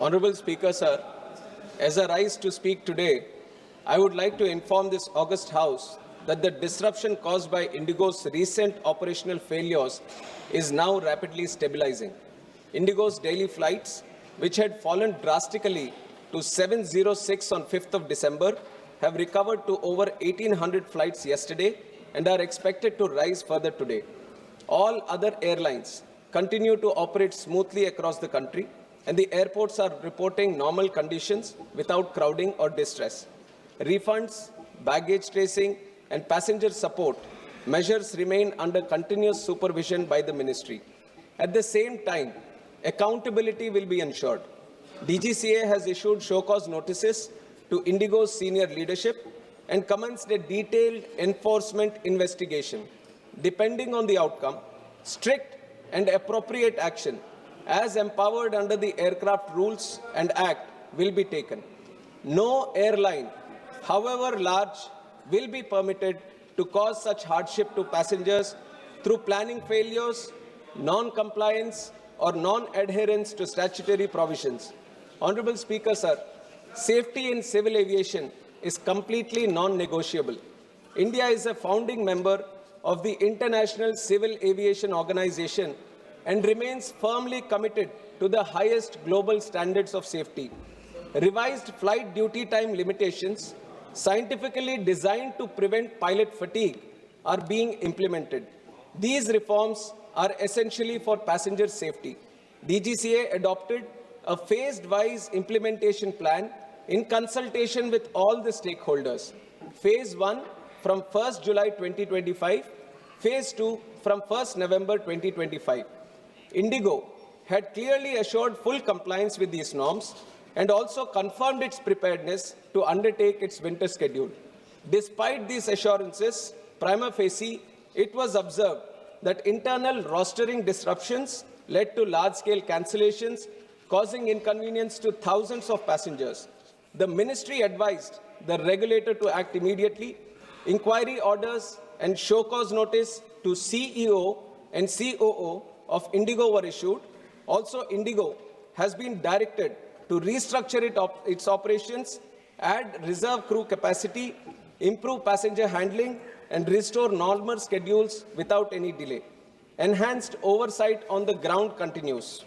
Honorable Speaker, sir, as I rise to speak today, I would like to inform this august House that the disruption caused by Indigo's recent operational failures is now rapidly stabilizing. Indigo's daily flights, which had fallen drastically to 706 on 5th of December, have recovered to over 1,800 flights yesterday and are expected to rise further today. All other airlines continue to operate smoothly across the country, and the airports are reporting normal conditions without crowding or distress. Refunds, baggage tracing, and passenger support measures remain under continuous supervision by the ministry. At the same time, accountability will be ensured. DGCA has issued show-cause notices to Indigo's senior leadership and commenced a detailed enforcement investigation. Depending on the outcome, strict and appropriate action, as empowered under the Aircraft Rules and Act, will be taken. No airline, however large, will be permitted to cause such hardship to passengers through planning failures, non-compliance, or non-adherence to statutory provisions. Honorable Speaker, sir, safety in civil aviation is completely non-negotiable. India is a founding member of the International Civil Aviation Organization and remains firmly committed to the highest global standards of safety. Revised flight duty time limitations, scientifically designed to prevent pilot fatigue, are being implemented. These reforms are essentially for passenger safety. DGCA adopted a phased-wise implementation plan in consultation with all the stakeholders. Phase 1 from 1st July 2025, Phase 2 from 1st November 2025. Indigo had clearly assured full compliance with these norms and also confirmed its preparedness to undertake its winter schedule. Despite these assurances, prima facie, it was observed that internal rostering disruptions led to large-scale cancellations, causing inconvenience to thousands of passengers. The ministry advised the regulator to act immediately. Inquiry orders and show-cause notice to CEO and COO of Indigo were issued. Also, Indigo has been directed to restructure its operations, add reserve crew capacity, improve passenger handling, and restore normal schedules without any delay. Enhanced oversight on the ground continues.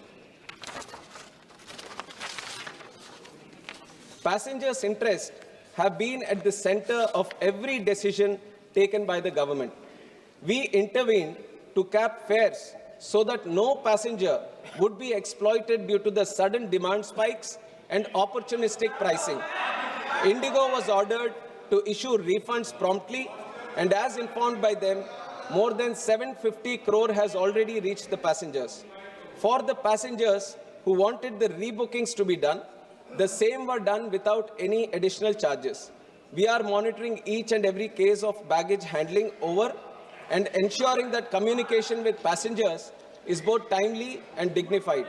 Passengers' interests have been at the center of every decision taken by the government. We intervened to cap fares so that no passenger would be exploited due to the sudden demand spikes and opportunistic pricing. Indigo was ordered to issue refunds promptly, and as informed by them, more than 750 crore has already reached the passengers. For the passengers who wanted the rebookings to be done, the same were done without any additional charges. We are monitoring each and every case of baggage handling over and ensuring that communication with passengers is both timely and dignified.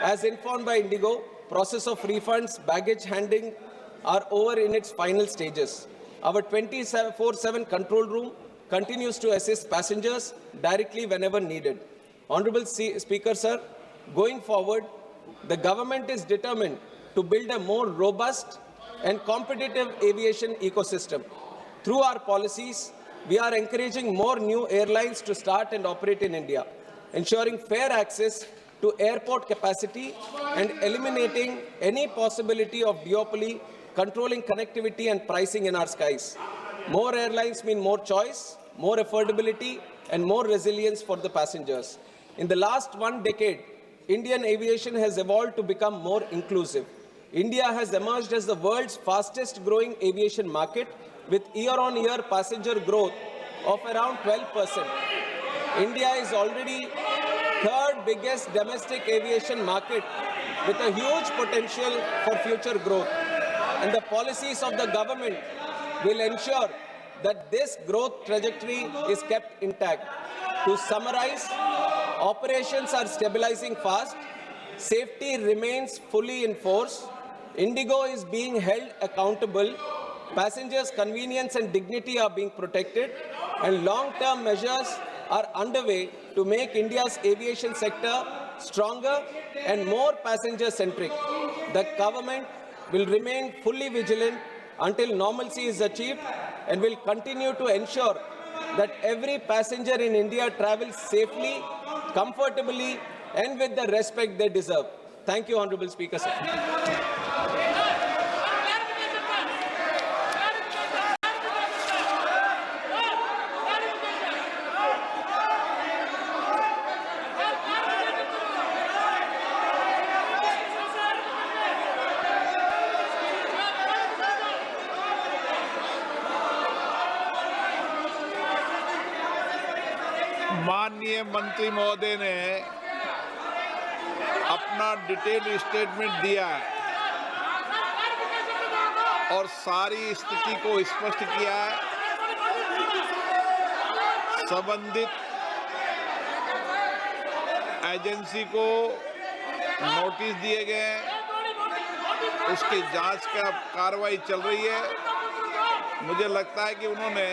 As informed by Indigo, process of refunds, baggage handling are over in its final stages. Our 24/7 control room continues to assist passengers directly whenever needed. Honorable Speaker, sir, going forward, the government is determined to build a more robust and competitive aviation ecosystem. Through our policies, we are encouraging more new airlines to start and operate in India, ensuring fair access to airport capacity and eliminating any possibility of duopoly, controlling connectivity and pricing in our skies. More airlines mean more choice, more affordability, and more resilience for the passengers. In the last 1 decade, Indian aviation has evolved to become more inclusive. India has emerged as the world's fastest growing aviation market with year-on-year passenger growth of around 12%. India is already third biggest domestic aviation market with a huge potential for future growth. And the policies of the government will ensure that this growth trajectory is kept intact. To summarize, operations are stabilizing fast, safety remains fully in force, Indigo is being held accountable, passengers' convenience and dignity are being protected, and long-term measures are underway to make India's aviation sector stronger and more passenger-centric. the government will remain fully vigilant until normalcy is achieved and will continue to ensure that every passenger in India travels safely, comfortably, and with the respect they deserve. Thank you, Honorable Speaker, sir. माननीय मंत्री महोदय ने अपना detail statement दिया है और सारी स्थिति को स्पष्ट किया है। संबंधित एजेंसी को नोटिस दिए गए हैं, उसकी जांच का कार्रवाई चल रही है। मुझे लगता है कि उन्होंने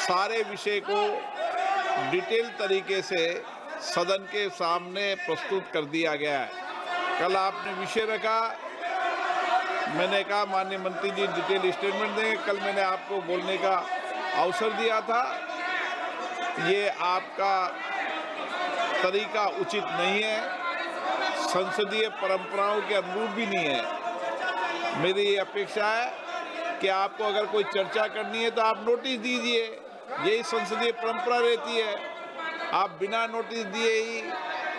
सारे विषय को डिटेल तरीके से सदन के सामने प्रस्तुत कर दिया गया है। कल आपने विषय रखा, मैंने कहा माननीय मंत्री जी डिटेल स्टेटमेंट देंगे। कल मैंने आपको बोलने का अवसर दिया था, ये आपका तरीका उचित नहीं है, संसदीय परंपराओं के अनुरूप भी नहीं है। मेरी ये अपेक्षा है कि आपको अगर कोई चर्चा करनी है तो आप नोटिस दीजिए, यही संसदीय परंपरा रहती है। आप बिना नोटिस दिए ही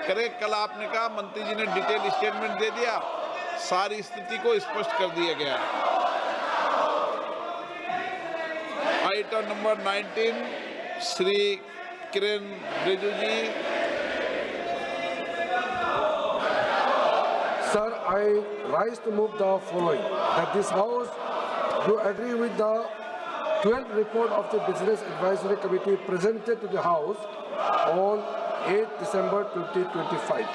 करें। कल आपने कहा मंत्री जी ने डिटेल स्टेटमेंट दे दिया, सारी स्थिति को स्पष्ट कर दिया गया है। Item number 19 Shri Kiren Rijiju ji. Sir, I rise to move the following, that this House do agree with the 12th report of the Business Advisory Committee presented to the House on 8 December 2025.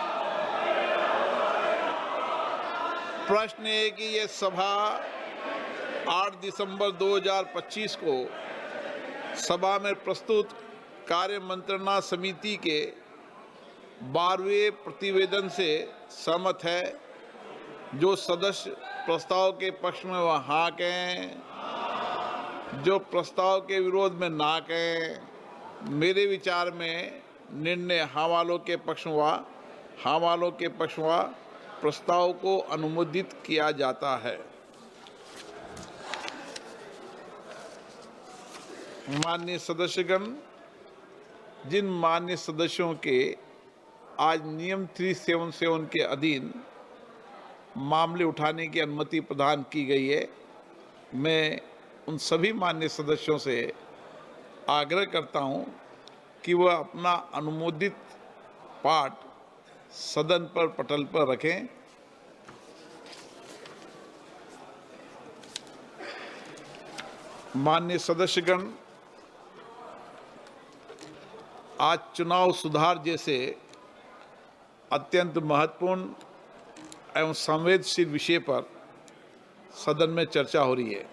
प्रश्न है कि ये सभा 8 दिसंबर 2025 को सभा में प्रस्तुत कार्य मंत्रणा समिति के 12वें प्रतिवेदन से सहमत है। जो सदस्य प्रस्ताव के पक्ष में वह हाँ कहें, जो प्रस्ताव के विरोध में ना कहें। मेरे विचार में निर्णय हाँ वालों के पक्ष में प्रस्ताव को अनुमोदित किया जाता है। माननीय सदस्यगण, जिन माननीय सदस्यों के आज नियम 377 के अधीन मामले उठाने की अनुमति प्रदान की गई है, मैं उन सभी माननीय सदस्यों से आग्रह करता हूं कि वह अपना अनुमोदित पाठ सदन पर पटल पर रखें। माननीय सदस्यगण, आज चुनाव सुधार जैसे अत्यंत महत्वपूर्ण एवं संवेदनशील विषय पर सदन में चर्चा हो रही है।